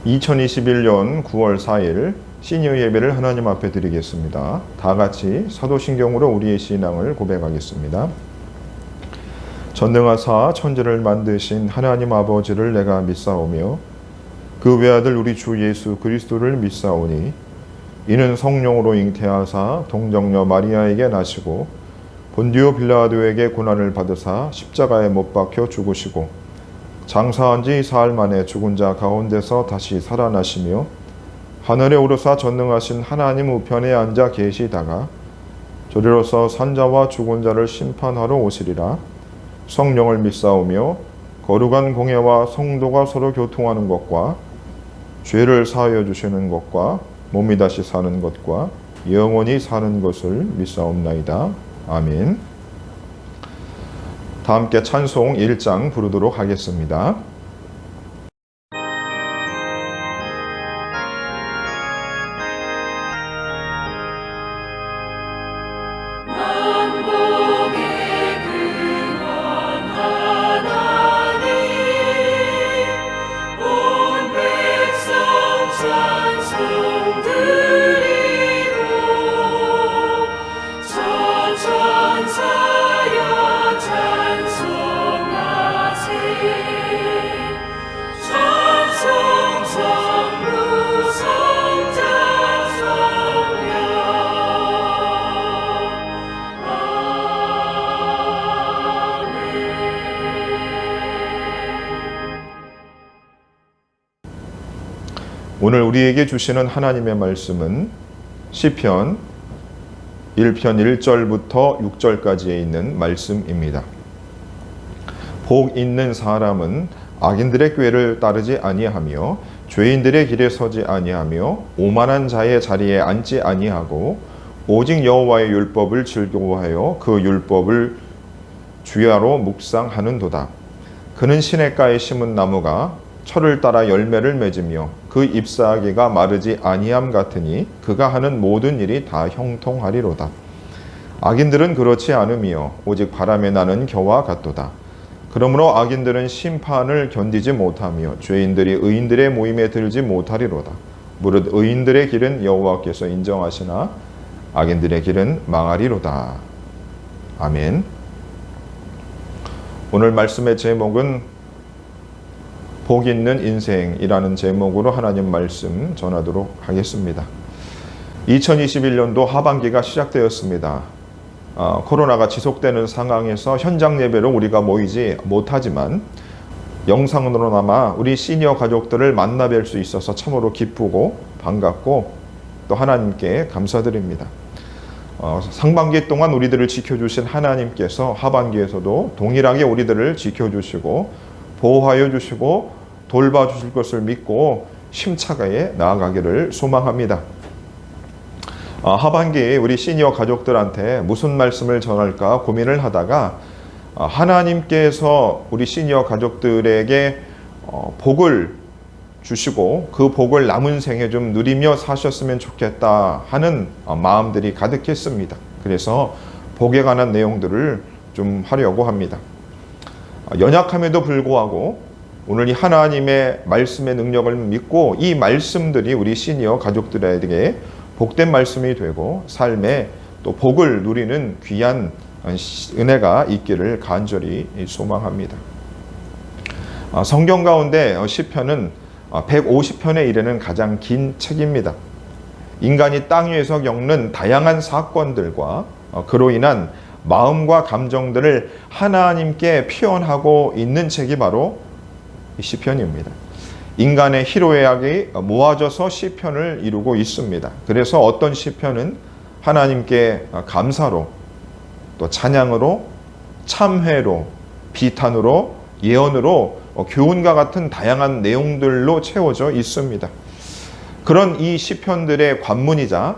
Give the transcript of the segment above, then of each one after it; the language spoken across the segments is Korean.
2021년 9월 4일 시니어 예배를 하나님 앞에 드리겠습니다. 다 같이 사도신경으로 우리의 신앙을 고백하겠습니다. 전능하사 천지를 만드신 하나님 아버지를 내가 믿사오며 그 외아들 우리 주 예수 그리스도를 믿사오니 이는 성령으로 잉태하사 동정녀 마리아에게 나시고 본디오 빌라도에게 고난을 받으사 십자가에 못 박혀 죽으시고 장사한 지 사흘 만에 죽은 자 가운데서 다시 살아나시며 하늘에 오르사 전능하신 하나님 우편에 앉아 계시다가 저리로서 산자와 죽은 자를 심판하러 오시리라. 성령을 믿사오며 거룩한 공예와 성도가 서로 교통하는 것과 죄를 사하여 주시는 것과 몸이 다시 사는 것과 영원히 사는 것을 믿사옵나이다. 아멘. 다 함께 찬송 1장 부르도록 하겠습니다. 오늘 우리에게 주시는 하나님의 말씀은 시편 1편 1절부터 6절까지에 있는 말씀입니다. 복 있는 사람은 악인들의 꾀를 따르지 아니하며 죄인들의 길에 서지 아니하며 오만한 자의 자리에 앉지 아니하고 오직 여호와의 율법을 즐거워하여 그 율법을 주야로 묵상하는도다. 그는 시냇가에 심은 나무가 철을 따라 열매를 맺으며 그 잎사귀가 마르지 아니함 같으니 그가 하는 모든 일이 다 형통하리로다. 악인들은 그렇지 않으며 오직 바람에 나는 겨와 같도다. 그러므로 악인들은 심판을 견디지 못하며 죄인들이 의인들의 모임에 들지 못하리로다. 무릇 의인들의 길은 여호와께서 인정하시나 악인들의 길은 망하리로다. 아멘. 오늘 말씀의 제목은 복 있는 인생이라는 제목으로 하나님 말씀 전하도록 하겠습니다. 2021년도 하반기가 시작되었습니다. 코로나가 지속되는 상황에서 현장 예배로 우리가 모이지 못하지만 영상으로나마 우리 시니어 가족들을 만나 뵐 수 있어서 참으로 기쁘고 반갑고 또 하나님께 감사드립니다. 상반기 동안 우리들을 지켜주신 하나님께서 하반기에서도 동일하게 우리들을 지켜주시고 보호하여 주시고 돌봐주실 것을 믿고 힘차게 나아가기를 소망합니다. 하반기에 우리 시니어 가족들한테 무슨 말씀을 전할까 고민을 하다가 하나님께서 우리 시니어 가족들에게 복을 주시고 그 복을 남은 생에 좀 누리며 사셨으면 좋겠다 하는 마음들이 가득했습니다. 그래서 복에 관한 내용들을 좀 하려고 합니다. 연약함에도 불구하고 오늘 이 하나님의 말씀의 능력을 믿고 이 말씀들이 우리 시니어 가족들에게 복된 말씀이 되고 삶에 또 복을 누리는 귀한 은혜가 있기를 간절히 소망합니다. 성경 가운데 시편은 150편에 이르는 가장 긴 책입니다. 인간이 땅 위에서 겪는 다양한 사건들과 그로 인한 마음과 감정들을 하나님께 표현하고 있는 책이 바로 이 시편입니다. 인간의 희로애락이 모아져서 시편을 이루고 있습니다. 그래서 어떤 시편은 하나님께 감사로 또 찬양으로 참회로 비탄으로 예언으로 교훈과 같은 다양한 내용들로 채워져 있습니다. 그런 이 시편들의 관문이자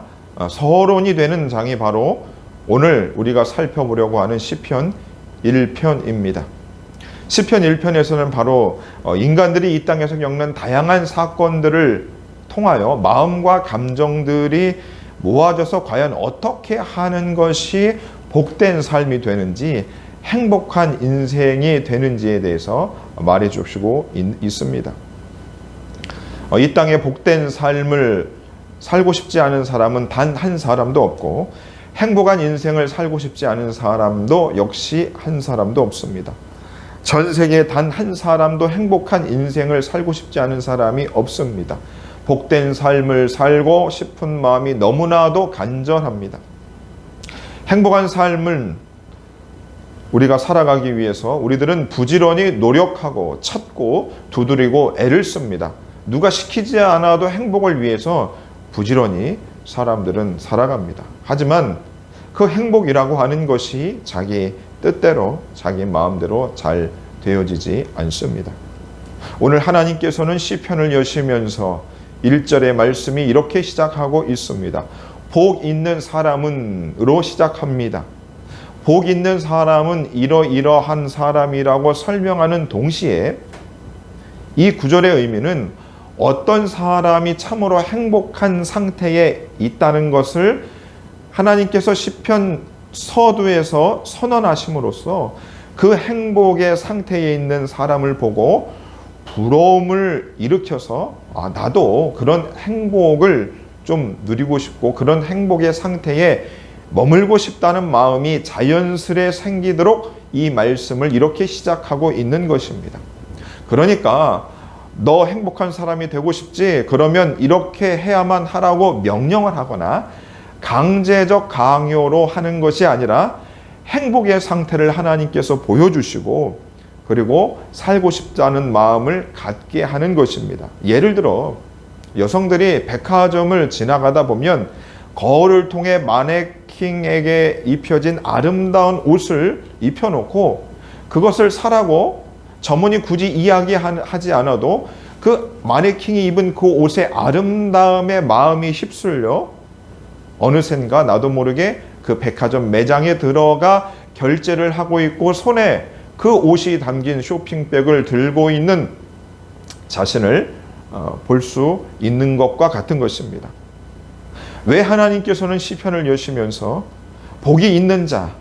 서론이 되는 장이 바로 오늘 우리가 살펴보려고 하는 시편 1편입니다. 시편 1편에서는 바로 인간들이 이 땅에서 겪는 다양한 사건들을 통하여 마음과 감정들이 모아져서 과연 어떻게 하는 것이 복된 삶이 되는지 행복한 인생이 되는지에 대해서 말해 주시고 있습니다. 이 땅에 복된 삶을 살고 싶지 않은 사람은 단 한 사람도 없고 행복한 인생을 살고 싶지 않은 사람도 역시 한 사람도 없습니다. 전 세계에 단 한 사람도 행복한 인생을 살고 싶지 않은 사람이 없습니다. 복된 삶을 살고 싶은 마음이 너무나도 간절합니다. 행복한 삶을 우리가 살아가기 위해서 우리들은 부지런히 노력하고 찾고 두드리고 애를 씁니다. 누가 시키지 않아도 행복을 위해서 부지런히 사람들은 살아갑니다. 하지만 그 행복이라고 하는 것이 자기 뜻대로 자기 마음대로 잘 되어지지 않습니다. 오늘 하나님께서는 시편을 여시면서 1절의 말씀이 이렇게 시작하고 있습니다. 복 있는 사람은으로 시작합니다. 복 있는 사람은 이러이러한 사람이라고 설명하는 동시에 이 구절의 의미는 어떤 사람이 참으로 행복한 상태에 있다는 것을 하나님께서 시편 서두에서 선언하심으로써 그 행복의 상태에 있는 사람을 보고 부러움을 일으켜서 나도 그런 행복을 좀 누리고 싶고 그런 행복의 상태에 머물고 싶다는 마음이 자연스레 생기도록 이 말씀을 이렇게 시작하고 있는 것입니다. 그러니까 너 행복한 사람이 되고 싶지? 그러면 이렇게 해야만 하라고 명령을 하거나 강제적 강요로 하는 것이 아니라 행복의 상태를 하나님께서 보여주시고 그리고 살고 싶다는 마음을 갖게 하는 것입니다. 예를 들어 여성들이 백화점을 지나가다 보면 거울을 통해 마네킹에게 입혀진 아름다운 옷을 입혀놓고 그것을 사라고 점원이 굳이 이야기하지 않아도 그 마네킹이 입은 그 옷의 아름다움에 마음이 휩쓸려 어느샌가 나도 모르게 그 백화점 매장에 들어가 결제를 하고 있고 손에 그 옷이 담긴 쇼핑백을 들고 있는 자신을 볼 수 있는 것과 같은 것입니다. 왜 하나님께서는 시편을 여시면서 복이 있는 자,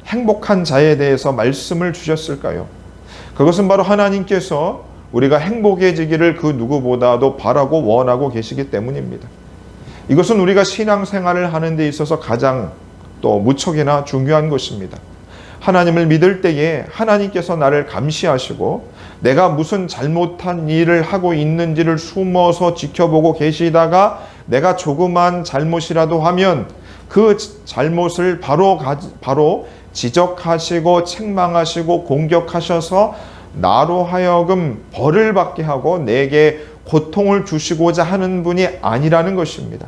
행복한 자에 대해서 말씀을 주셨을까요? 그것은 바로 하나님께서 우리가 행복해지기를 그 누구보다도 바라고 원하고 계시기 때문입니다. 이것은 우리가 신앙생활을 하는 데 있어서 가장 또 무척이나 중요한 것입니다. 하나님을 믿을 때에 하나님께서 나를 감시하시고 내가 무슨 잘못한 일을 하고 있는지를 숨어서 지켜보고 계시다가 내가 조그만 잘못이라도 하면 그 잘못을 바로 지적하시고 책망하시고 공격하셔서 나로 하여금 벌을 받게 하고 내게 고통을 주시고자 하는 분이 아니라는 것입니다.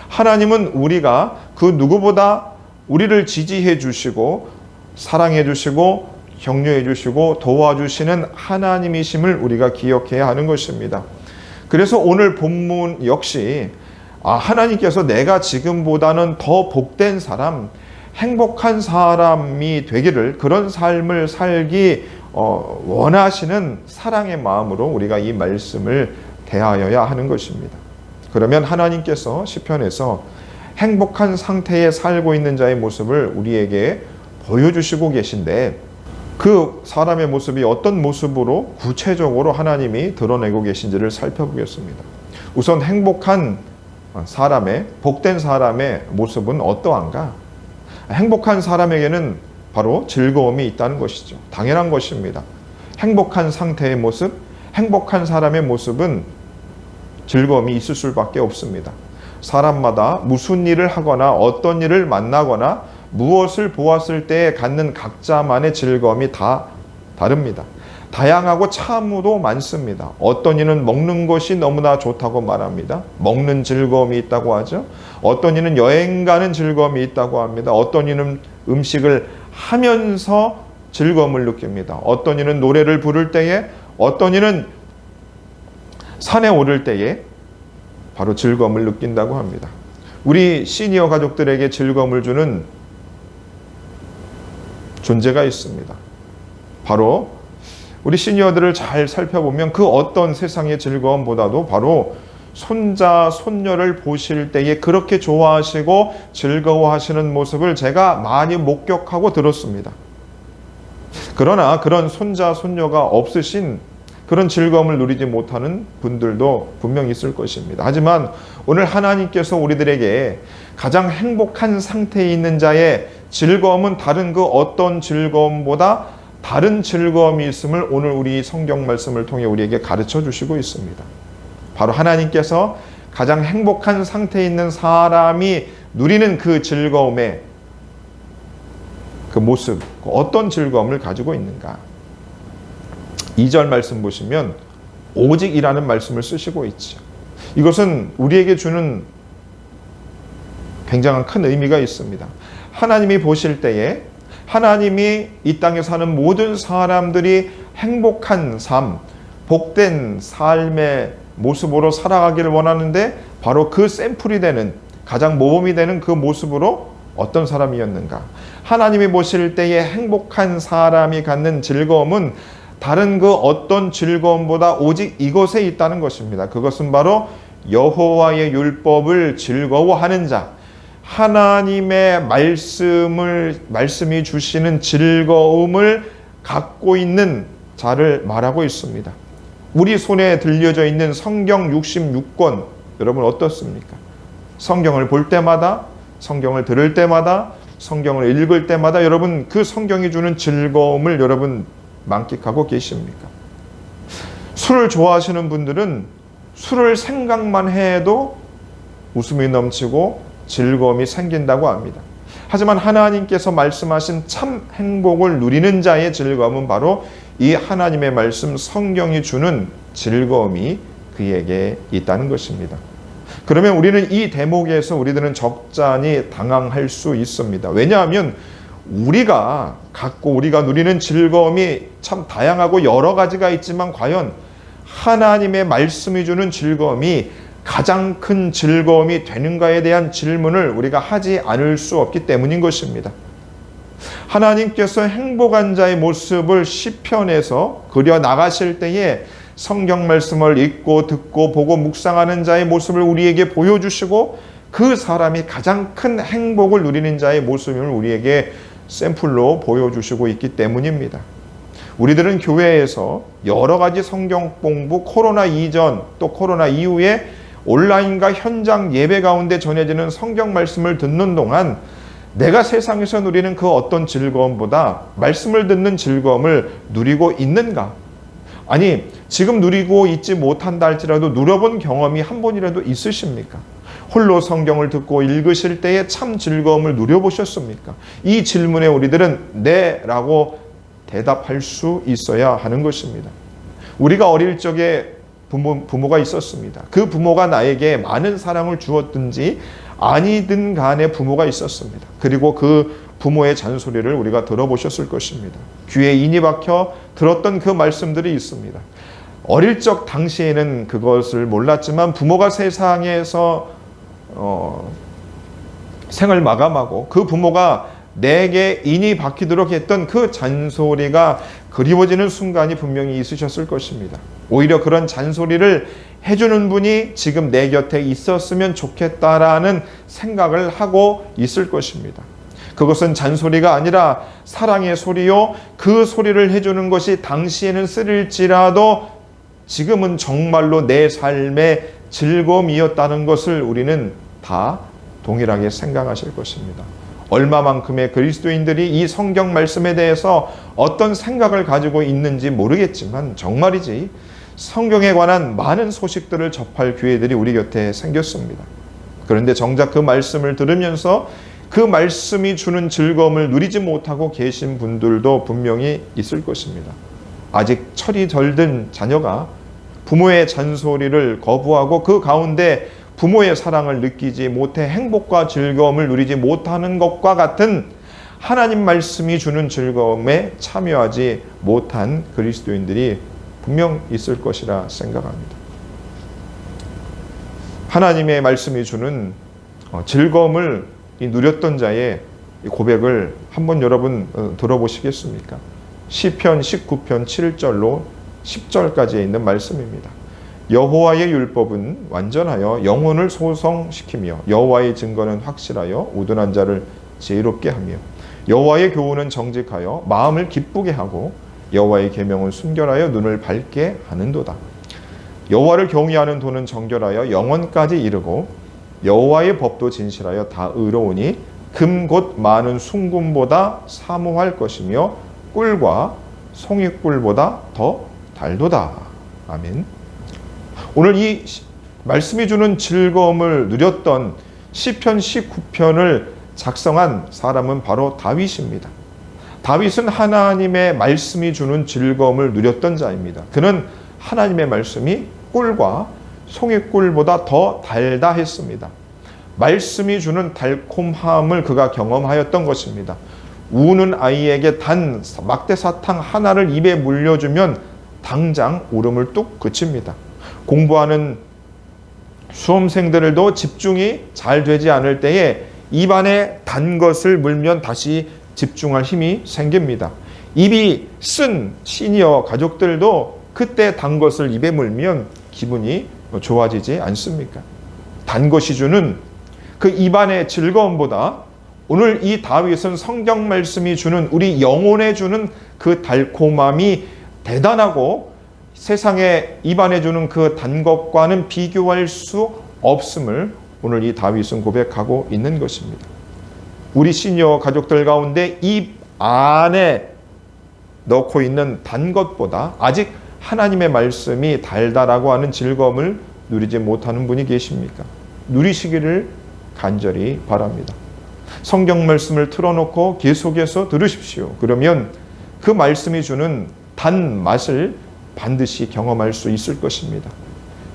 하나님은 우리가 그 누구보다 우리를 지지해 주시고 사랑해 주시고 격려해 주시고 도와주시는 하나님이심을 우리가 기억해야 하는 것입니다. 그래서 오늘 본문 역시 하나님께서 내가 지금보다는 더 복된 사람, 행복한 사람이 되기를 그런 삶을 살기 원하시는 사랑의 마음으로 우리가 이 말씀을 대하여야 하는 것입니다. 그러면 하나님께서 시편에서 행복한 상태에 살고 있는 자의 모습을 우리에게 보여주시고 계신데 그 사람의 모습이 어떤 모습으로 구체적으로 하나님이 드러내고 계신지를 살펴보겠습니다. 우선 행복한 사람의, 복된 사람의 모습은 어떠한가? 행복한 사람에게는 바로 즐거움이 있다는 것이죠. 당연한 것입니다. 행복한 상태의 모습, 행복한 사람의 모습은 즐거움이 있을 수밖에 없습니다. 사람마다 무슨 일을 하거나 어떤 일을 만나거나 무엇을 보았을 때 갖는 각자만의 즐거움이 다 다릅니다. 다양하고 참으로 많습니다. 어떤 이는 먹는 것이 너무나 좋다고 말합니다. 먹는 즐거움이 있다고 하죠. 어떤 이는 여행 가는 즐거움이 있다고 합니다. 어떤 이는 음식을 하면서 즐거움을 느낍니다. 어떤 이는 노래를 부를 때에, 어떤 이는 산에 오를 때에 바로 즐거움을 느낀다고 합니다. 우리 시니어 가족들에게 즐거움을 주는 존재가 있습니다. 바로 우리 시니어들을 잘 살펴보면 그 어떤 세상의 즐거움보다도 바로 손자, 손녀를 보실 때에 그렇게 좋아하시고 즐거워하시는 모습을 제가 많이 목격하고 들었습니다. 그러나 그런 손자, 손녀가 없으신 그런 즐거움을 누리지 못하는 분들도 분명히 있을 것입니다. 하지만 오늘 하나님께서 우리들에게 가장 행복한 상태에 있는 자의 즐거움은 다른 그 어떤 즐거움보다 다른 즐거움이 있음을 오늘 우리 성경 말씀을 통해 우리에게 가르쳐 주시고 있습니다. 바로 하나님께서 가장 행복한 상태에 있는 사람이 누리는 그 즐거움의 그 모습, 어떤 즐거움을 가지고 있는가. 2절 말씀 보시면 오직이라는 말씀을 쓰시고 있죠. 이것은 우리에게 주는 굉장한 큰 의미가 있습니다. 하나님이 보실 때에 하나님이 이 땅에 사는 모든 사람들이 행복한 삶, 복된 삶의 모습으로 살아가기를 원하는데 바로 그 샘플이 되는, 가장 모범이 되는 그 모습으로 어떤 사람이었는가. 하나님이 보실 때에 행복한 사람이 갖는 즐거움은 다른 그 어떤 즐거움보다 오직 이것에 있다는 것입니다. 그것은 바로 여호와의 율법을 즐거워하는 자, 하나님의 말씀이 주시는 즐거움을 갖고 있는 자를 말하고 있습니다. 우리 손에 들려져 있는 성경 66권, 여러분 어떻습니까? 성경을 볼 때마다, 성경을 들을 때마다, 성경을 읽을 때마다 여러분 그 성경이 주는 즐거움을 여러분 만끽하고 계십니까? 술을 좋아하시는 분들은 술을 생각만 해도 웃음이 넘치고 즐거움이 생긴다고 합니다. 하지만 하나님께서 말씀하신 참 행복을 누리는 자의 즐거움은 바로 이 하나님의 말씀 성경이 주는 즐거움이 그에게 있다는 것입니다. 그러면 우리는 이 대목에서 우리들은 적잖이 당황할 수 있습니다. 왜냐하면 우리가 누리는 즐거움이 참 다양하고 여러 가지가 있지만 과연 하나님의 말씀이 주는 즐거움이 가장 큰 즐거움이 되는가에 대한 질문을 우리가 하지 않을 수 없기 때문인 것입니다. 하나님께서 행복한 자의 모습을 시편에서 그려 나가실 때에 성경 말씀을 읽고 듣고 보고 묵상하는 자의 모습을 우리에게 보여주시고 그 사람이 가장 큰 행복을 누리는 자의 모습을 우리에게 샘플로 보여주시고 있기 때문입니다. 우리들은 교회에서 여러 가지 성경 공부, 코로나 이전 또 코로나 이후에 온라인과 현장 예배 가운데 전해지는 성경 말씀을 듣는 동안 내가 세상에서 누리는 그 어떤 즐거움보다 말씀을 듣는 즐거움을 누리고 있는가? 아니, 지금 누리고 있지 못한다 할지라도 누려본 경험이 한 번이라도 있으십니까? 홀로 성경을 듣고 읽으실 때에 참 즐거움을 누려보셨습니까? 이 질문에 우리들은 네 라고 대답할 수 있어야 하는 것입니다. 우리가 어릴 적에 부모가 있었습니다. 그 부모가 나에게 많은 사랑을 주었든지 아니든 간에 부모가 있었습니다. 그리고 그 부모의 잔소리를 우리가 들어보셨을 것입니다. 귀에 인이 박혀 들었던 그 말씀들이 있습니다. 어릴 적 당시에는 그것을 몰랐지만 부모가 세상에서 생을 마감하고 그 부모가 내게 인이 박히도록 했던 그 잔소리가 그리워지는 순간이 분명히 있으셨을 것입니다. 오히려 그런 잔소리를 해주는 분이 지금 내 곁에 있었으면 좋겠다라는 생각을 하고 있을 것입니다. 그것은 잔소리가 아니라 사랑의 소리요. 그 소리를 해주는 것이 당시에는 쓰릴지라도 지금은 정말로 내 삶의 즐거움이었다는 것을 우리는 다 동일하게 생각하실 것입니다. 얼마만큼의 그리스도인들이 이 성경 말씀에 대해서 어떤 생각을 가지고 있는지 모르겠지만 정말이지 성경에 관한 많은 소식들을 접할 기회들이 우리 곁에 생겼습니다. 그런데 정작 그 말씀을 들으면서 그 말씀이 주는 즐거움을 누리지 못하고 계신 분들도 분명히 있을 것입니다. 아직 철이 덜 든 자녀가 부모의 잔소리를 거부하고 그 가운데 부모의 사랑을 느끼지 못해 행복과 즐거움을 누리지 못하는 것과 같은 하나님 말씀이 주는 즐거움에 참여하지 못한 그리스도인들이 분명 있을 것이라 생각합니다. 하나님의 말씀이 주는 즐거움을 누렸던 자의 고백을 한번 여러분 들어보시겠습니까? 시편 19편 7절로 10절까지에 있는 말씀입니다. 여호와의 율법은 완전하여 영혼을 소성시키며 여호와의 증거는 확실하여 우둔한 자를 지혜롭게 하며 여호와의 교훈은 정직하여 마음을 기쁘게 하고 여호와의 계명은 순결하여 눈을 밝게 하는도다. 여호와를 경외하는 도는 정결하여 영원까지 이르고 여호와의 법도 진실하여 다 의로우니 금 곧 많은 순금보다 사모할 것이며 꿀과 송이꿀보다 더 달도다. 아멘. 오늘 이 말씀이 주는 즐거움을 누렸던 시편 19편을 작성한 사람은 바로 다윗입니다. 다윗은 하나님의 말씀이 주는 즐거움을 누렸던 자입니다. 그는 하나님의 말씀이 꿀과 송이꿀보다 더 달다 했습니다. 말씀이 주는 달콤함을 그가 경험하였던 것입니다. 우는 아이에게 단 막대사탕 하나를 입에 물려주면 당장 울음을 뚝 그칩니다. 공부하는 수험생들도 집중이 잘 되지 않을 때에 입안에 단 것을 물면 다시 집중할 힘이 생깁니다. 입이 쓴 시니어 가족들도 그때 단 것을 입에 물면 기분이 좋아지지 않습니까? 단 것이 주는 그 입안의 즐거움보다 오늘 이 다윗은 성경 말씀이 주는 우리 영혼에 주는 그 달콤함이 대단하고 세상에 입안에 주는 그 단 것과는 비교할 수 없음을 오늘 이 다윗은 고백하고 있는 것입니다. 우리 시니어 가족들 가운데 입 안에 넣고 있는 단 것보다 아직 하나님의 말씀이 달다라고 하는 즐거움을 누리지 못하는 분이 계십니까? 누리시기를 간절히 바랍니다. 성경 말씀을 틀어놓고 계속해서 들으십시오. 그러면 그 말씀이 주는 단맛을 반드시 경험할 수 있을 것입니다.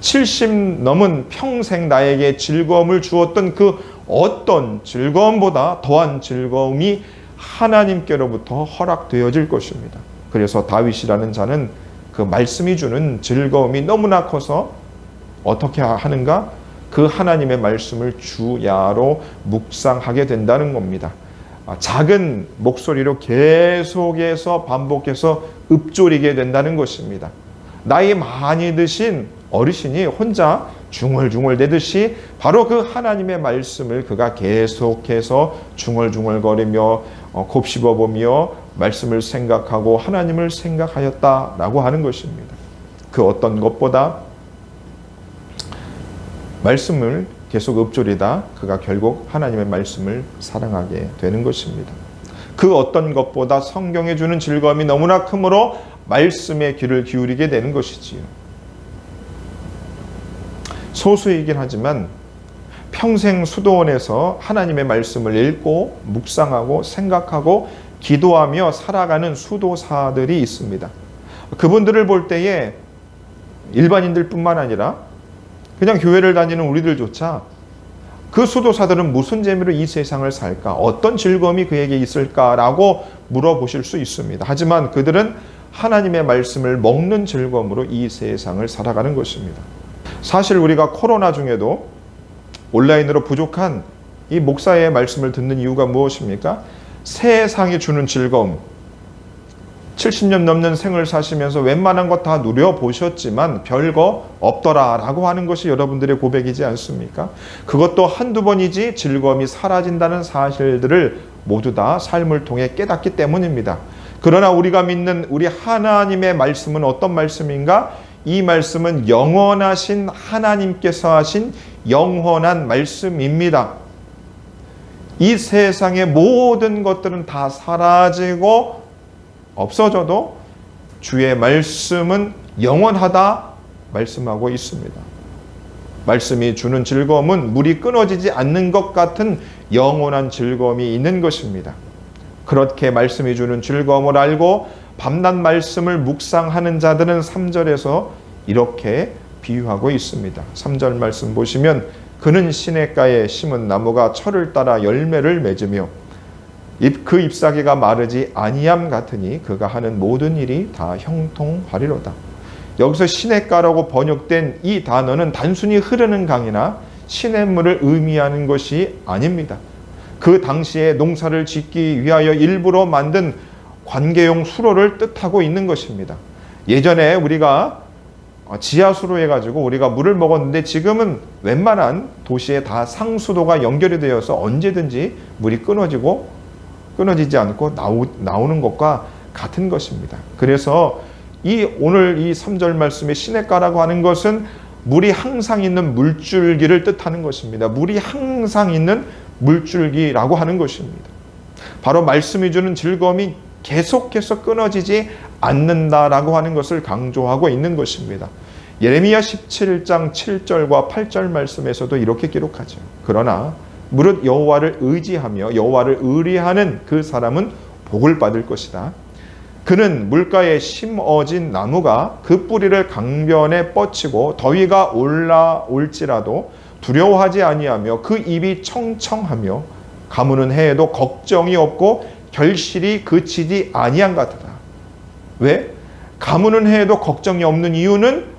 70 넘은 평생 나에게 즐거움을 주었던 그 어떤 즐거움보다 더한 즐거움이 하나님께로부터 허락되어질 것입니다. 그래서 다윗이라는 자는 그 말씀이 주는 즐거움이 너무나 커서 어떻게 하는가? 그 하나님의 말씀을 주야로 묵상하게 된다는 겁니다. 작은 목소리로 계속해서 반복해서 읊조리게 된다는 것입니다. 나이 많이 드신 어르신이 혼자 중얼중얼 대듯이 바로 그 하나님의 말씀을 그가 계속해서 중얼중얼거리며 곱씹어보며 말씀을 생각하고 하나님을 생각하였다라고 하는 것입니다. 그 어떤 것보다 말씀을 계속 읊조리다 그가 결국 하나님의 말씀을 사랑하게 되는 것입니다. 그 어떤 것보다 성경에 주는 즐거움이 너무나 크므로 말씀에 귀를 기울이게 되는 것이지요. 소수이긴 하지만 평생 수도원에서 하나님의 말씀을 읽고 묵상하고 생각하고 기도하며 살아가는 수도사들이 있습니다. 그분들을 볼 때에 일반인들 뿐만 아니라 그냥 교회를 다니는 우리들조차 그 수도사들은 무슨 재미로 이 세상을 살까? 어떤 즐거움이 그에게 있을까라고 물어보실 수 있습니다. 하지만 그들은 하나님의 말씀을 먹는 즐거움으로 이 세상을 살아가는 것입니다. 사실 우리가 코로나 중에도 온라인으로 부족한 이 목사의 말씀을 듣는 이유가 무엇입니까? 세상이 주는 즐거움. 70년 넘는 생을 사시면서 웬만한 것 다 누려보셨지만 별거 없더라라고 하는 것이 여러분들의 고백이지 않습니까? 그것도 한두 번이지 즐거움이 사라진다는 사실들을 모두 다 삶을 통해 깨닫기 때문입니다. 그러나 우리가 믿는 우리 하나님의 말씀은 어떤 말씀인가? 이 말씀은 영원하신 하나님께서 하신 영원한 말씀입니다. 이 세상의 모든 것들은 다 사라지고 없어져도 주의 말씀은 영원하다 말씀하고 있습니다. 말씀이 주는 즐거움은 물이 끊어지지 않는 것 같은 영원한 즐거움이 있는 것입니다. 그렇게 말씀이 주는 즐거움을 알고 밤낮 말씀을 묵상하는 자들은 3절에서 이렇게 비유하고 있습니다. 3절 말씀 보시면 그는 시냇가에 심은 나무가 철을 따라 열매를 맺으며 그 잎사귀가 마르지 아니함 같으니 그가 하는 모든 일이 다 형통하리로다. 여기서 시냇가라고 번역된 이 단어는 단순히 흐르는 강이나 시냇물을 의미하는 것이 아닙니다. 그 당시에 농사를 짓기 위하여 일부러 만든 관계용 수로를 뜻하고 있는 것입니다. 예전에 우리가 지하수로 해가지고 우리가 물을 먹었는데 지금은 웬만한 도시에 다 상수도가 연결이 되어서 언제든지 물이 끊어지지 않고 나오는 것과 같은 것입니다. 그래서 오늘 이 3절 말씀의 시냇가라고 하는 것은 물이 항상 있는 물줄기를 뜻하는 것입니다. 물이 항상 있는 물줄기라고 하는 것입니다. 바로 말씀이 주는 즐거움이 계속해서 끊어지지 않는다라고 하는 것을 강조하고 있는 것입니다. 예레미야 17장 7절과 8절 말씀에서도 이렇게 기록하죠. 그러나 무릇 여호와를 의지하며 여호와를 의뢰하는 그 사람은 복을 받을 것이다. 그는 물가에 심어진 나무가 그 뿌리를 강변에 뻗치고 더위가 올라올지라도 두려워하지 아니하며 그 잎이 청청하며 가무는 해에도 걱정이 없고 결실이 그치지 아니한 같으다. 왜? 가무는 해에도 걱정이 없는 이유는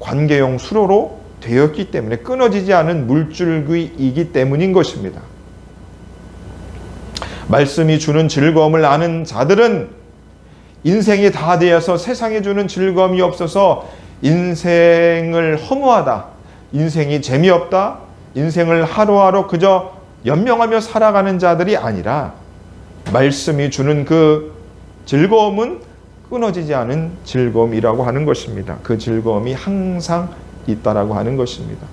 관계용 수로로 되었기 때문에 끊어지지 않은 물줄기이기 때문인 것입니다. 말씀이 주는 즐거움을 아는 자들은 인생이 다 되어서 세상에 주는 즐거움이 없어서 인생을 허무하다, 인생이 재미없다, 인생을 하루하루 그저 연명하며 살아가는 자들이 아니라 말씀이 주는 그 즐거움은 끊어지지 않은 즐거움이라고 하는 것입니다. 그 즐거움이 항상 있다라고 하는 것입니다.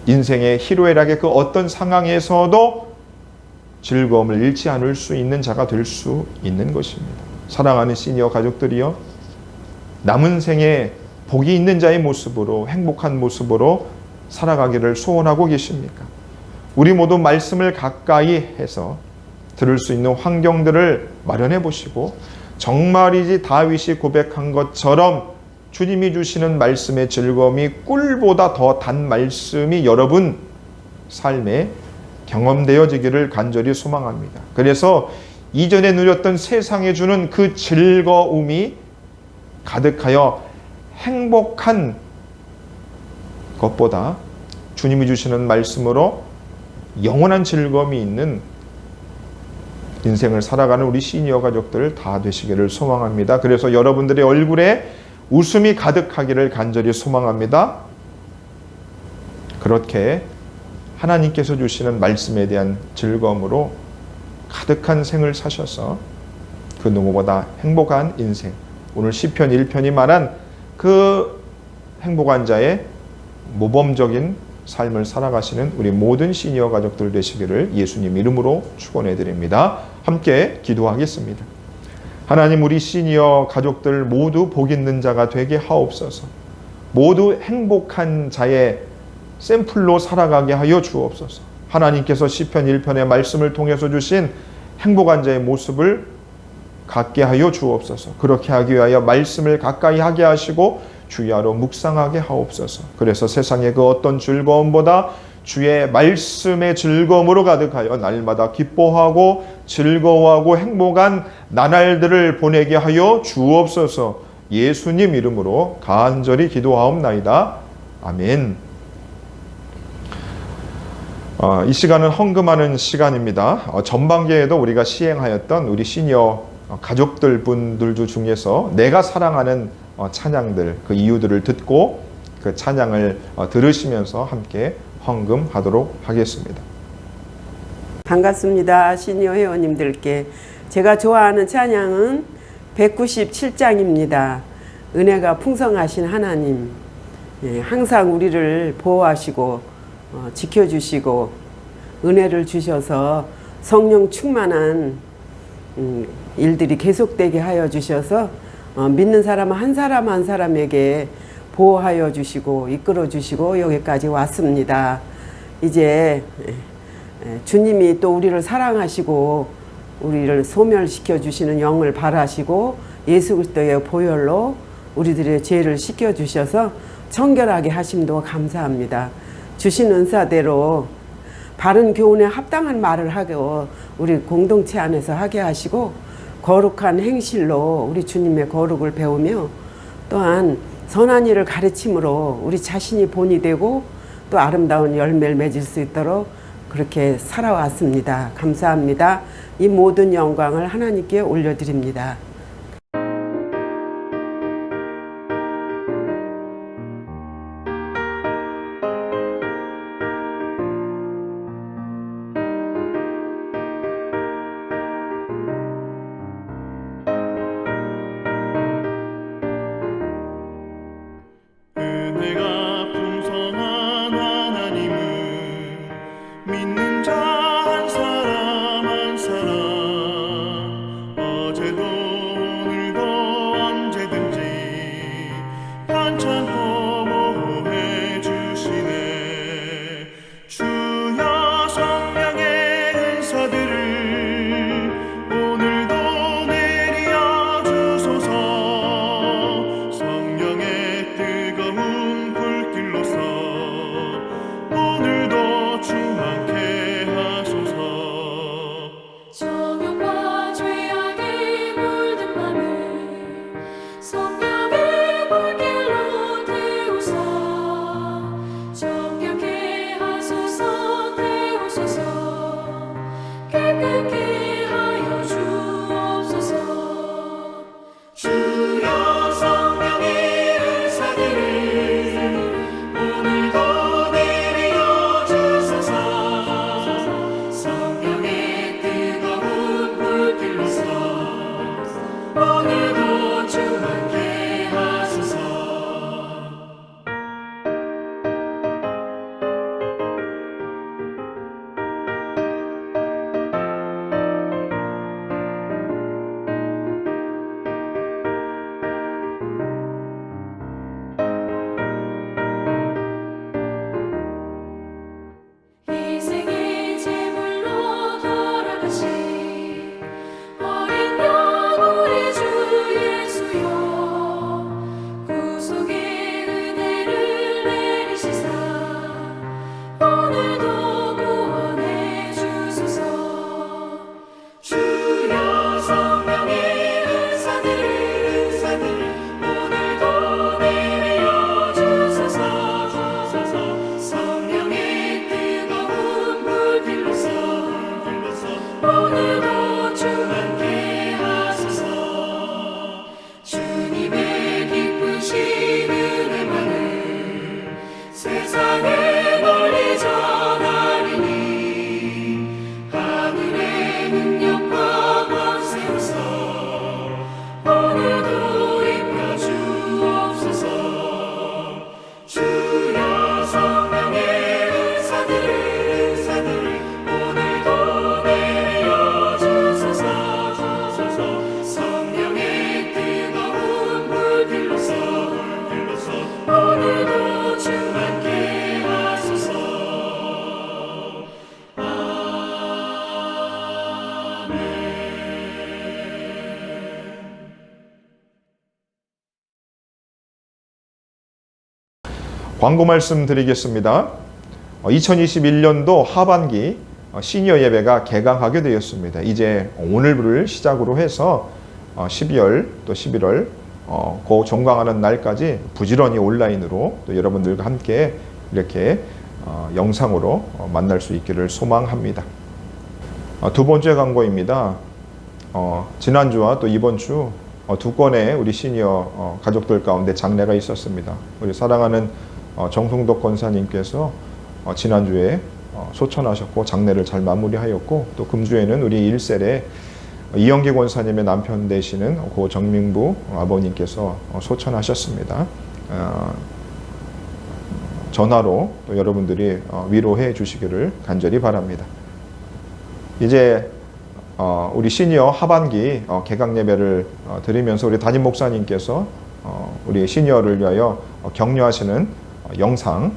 인생의 희로애락의 그 어떤 상황에서도 즐거움을 잃지 않을 수 있는 자가 될 수 있는 것입니다. 사랑하는 시니어 가족들이여, 남은 생에 복이 있는 자의 모습으로, 행복한 모습으로 살아가기를 소원하고 계십니까? 우리 모두 말씀을 가까이 해서 들을 수 있는 환경들을 마련해 보시고, 정말이지 다윗이 고백한 것처럼 주님이 주시는 말씀의 즐거움이 꿀보다 더 단 말씀이 여러분 삶에 경험되어지기를 간절히 소망합니다. 그래서 이전에 누렸던 세상에 주는 그 즐거움이 가득하여 행복한 것보다 주님이 주시는 말씀으로 영원한 즐거움이 있는 인생을 살아가는 우리 시니어 가족들 다 되시기를 소망합니다. 그래서 여러분들의 얼굴에 웃음이 가득하기를 간절히 소망합니다. 그렇게 하나님께서 주시는 말씀에 대한 즐거움으로 가득한 생을 사셔서 그 누구보다 행복한 인생, 오늘 시편 1편이 말한 그 행복한 자의 모범적인 삶을 살아가시는 우리 모든 시니어 가족들 되시기를 예수님 이름으로 축원해 드립니다. 함께 기도하겠습니다. 하나님, 우리 시니어 가족들 모두 복 있는 자가 되게 하옵소서. 모두 행복한 자의 샘플로 살아가게 하여 주옵소서. 하나님께서 시편 1편의 말씀을 통해서 주신 행복한 자의 모습을 갖게 하여 주옵소서. 그렇게 하기 위하여 말씀을 가까이 하게 하시고 주야로 묵상하게 하옵소서. 그래서 세상의 그 어떤 즐거움보다 주의 말씀의 즐거움으로 가득하여 날마다 기뻐하고 즐거워하고 행복한 나날들을 보내게 하여 주옵소서. 예수님 이름으로 간절히 기도하옵나이다. 아멘. 이 시간은 헌금하는 시간입니다. 전반기에도 우리가 시행하였던 우리 시니어 가족들 분들 중에서 내가 사랑하는 찬양들, 그 이유들을 듣고 그 찬양을 들으시면서 함께 헌금하도록 하겠습니다. 반갑습니다. 시니어 회원님들께 제가 좋아하는 찬양은 197장입니다. 은혜가 풍성하신 하나님, 항상 우리를 보호하시고 지켜주시고 은혜를 주셔서 성령 충만한 일들이 계속되게 하여 주셔서 믿는 사람 한 사람 한 사람에게 보호하여 주시고 이끌어 주시고 여기까지 왔습니다. 이제 주님이 또 우리를 사랑하시고 우리를 소멸시켜 주시는 영을 바라시고 예수 그리스도의 보혈로 우리들의 죄를 씻겨 주셔서 청결하게 하심도 감사합니다. 주신 은사대로 바른 교훈에 합당한 말을 하고 우리 공동체 안에서 하게 하시고 거룩한 행실로 우리 주님의 거룩을 배우며 또한 선한 일을 가르침으로 우리 자신이 본이 되고 또 아름다운 열매를 맺을 수 있도록 그렇게 살아왔습니다. 감사합니다. 이 모든 영광을 하나님께 올려드립니다. 편찮고 보호해 주시네. 주여 성령의 은사들을 오늘도 내려 주소서. 성령의 뜨거운 불길로서 오늘도 충만케 하소서. 정욕과 죄악에 물든 맘을 성령의 불길로 태우사. 정결케 하소서. 태우소서. 깨끗게 하여 주옵소서. 주여 성령의 은사들을 오늘도 내려 주소서. 성령의 뜨거운 불길로서 오늘도 충만케 하소서. 희생의 제물로 돌아가신 어린 양 우리 주 예수여. 구속의 은혜를 내리시사 오늘도 구원해 주소서. 주여 성령의 은사들을 오늘도 내려 주소서. 성령의 뜨거운 불길로서 오늘도 충만케 하소서. 주님의 기쁘신 은혜만을 세상에 널리 전하리니 하늘의 능력과 권세로서 오늘도 입혀 주옵소서. 주여 성령의 은사들을 오늘도 내려 주소서. 성령의 뜨거운 불길로서 오늘도 충만케 하소서. 광고 말씀 드리겠습니다. 2021년도 하반기 시니어 예배가 개강하게 되었습니다. 이제 오늘을 시작으로 해서 12월 또 11월 그 종강하는 날까지 부지런히 온라인으로 또 여러분들과 함께 이렇게 영상으로 만날 수 있기를 소망합니다. 두 번째 광고입니다. 지난주와 또 이번 주 두 건의 우리 시니어 가족들 가운데 장례가 있었습니다. 우리 사랑하는 정성덕 권사님께서 지난주에 소천하셨고 장례를 잘 마무리하였고, 또 금주에는 우리 1셀의 이영기 권사님의 남편 되시는 고 정민부 아버님께서 소천하셨습니다. 전화로 또 여러분들이 위로해 주시기를 간절히 바랍니다. 이제 우리 시니어 하반기 개강 예배를 드리면서 우리 담임 목사님께서 우리 시니어를 위하여 격려하시는 영상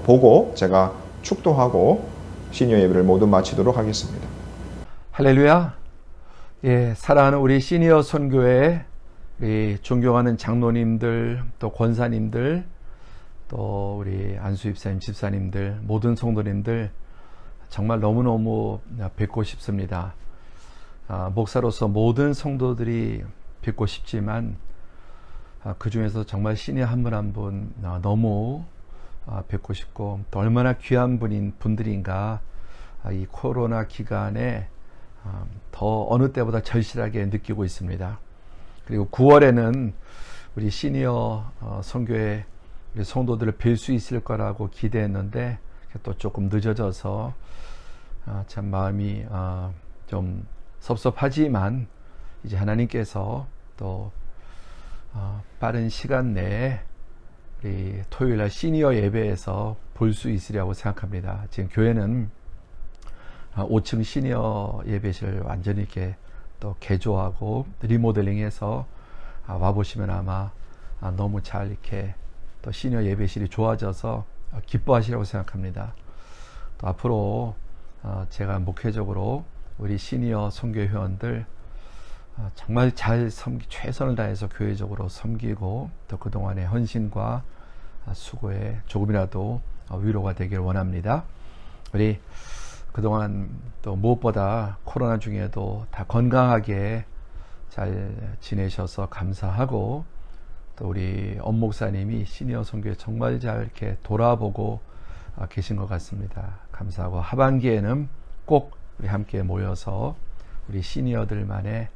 보고 제가 축도하고 시니어 예배를 모두 마치도록 하겠습니다. 할렐루야. 예, 사랑하는 우리 시니어 선교회 우리 존경하는 장로님들, 또 권사님들, 또 우리 안수 집사님, 집사님들, 모든 성도님들 정말 너무너무 뵙고 싶습니다. 목사로서 모든 성도들이 뵙고 싶지만 그 중에서 정말 시니어 한 분 한 분 너무 뵙고 싶고, 또 얼마나 귀한 분들인가 이 코로나 기간에 더 어느 때보다 절실하게 느끼고 있습니다. 그리고 9월에는 우리 시니어 선교회 우리 성도들을 뵐 수 있을 거라고 기대했는데 또 조금 늦어져서 참 마음이 좀 섭섭하지만, 이제 하나님께서 또 빠른 시간 내에 우리 토요일날 시니어 예배에서 볼 수 있으리라고 생각합니다. 지금 교회는 5층 시니어 예배실 완전히 이렇게 또 개조하고 리모델링해서 와보시면 아마 너무 잘 이렇게 또 시니어 예배실이 좋아져서 기뻐하시라고 생각합니다. 또 앞으로 제가 목회적으로 우리 시니어 선교 회원들 정말 잘 최선을 다해서 교회적으로 섬기고 또 그동안의 헌신과 수고에 조금이라도 위로가 되길 원합니다. 우리 그동안 또 무엇보다 코로나 중에도 다 건강하게 잘 지내셔서 감사하고, 또 우리 엄 목사님이 시니어 선교에 정말 잘 이렇게 돌아보고 계신 것 같습니다. 감사하고, 하반기에는 꼭 우리 함께 모여서 우리 시니어들만의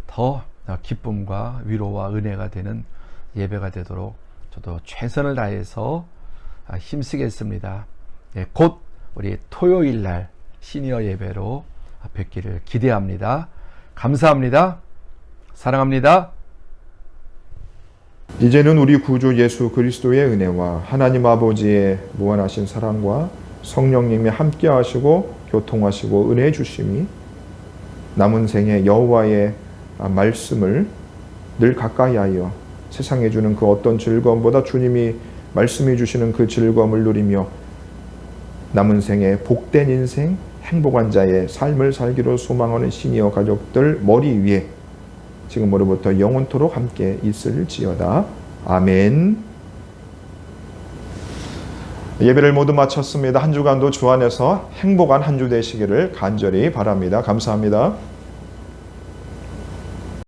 더 기쁨과 위로와 은혜가 되는 예배가 되도록 저도 최선을 다해서 힘쓰겠습니다. 곧 우리 토요일 날 시니어 예배로 뵙기를 기대합니다. 감사합니다. 사랑합니다. 이제는 우리 구주 예수 그리스도의 은혜와 하나님 아버지의 무한하신 사랑과 성령님이 함께 하시고 교통하시고 은혜 주심이 남은 생에 여호와의 말씀을 늘 가까이 하여 세상에 주는 그 어떤 즐거움보다 주님이 말씀해 주시는 그 즐거움을 누리며 남은 생에 복된 인생, 행복한 자의 삶을 살기로 소망하는 시니어 가족들 머리 위에 지금으로부터 영원토록 함께 있을지어다. 아멘. 예배를 모두 마쳤습니다. 한 주간도 주 안에서 행복한 한 주 되시기를 간절히 바랍니다. 감사합니다.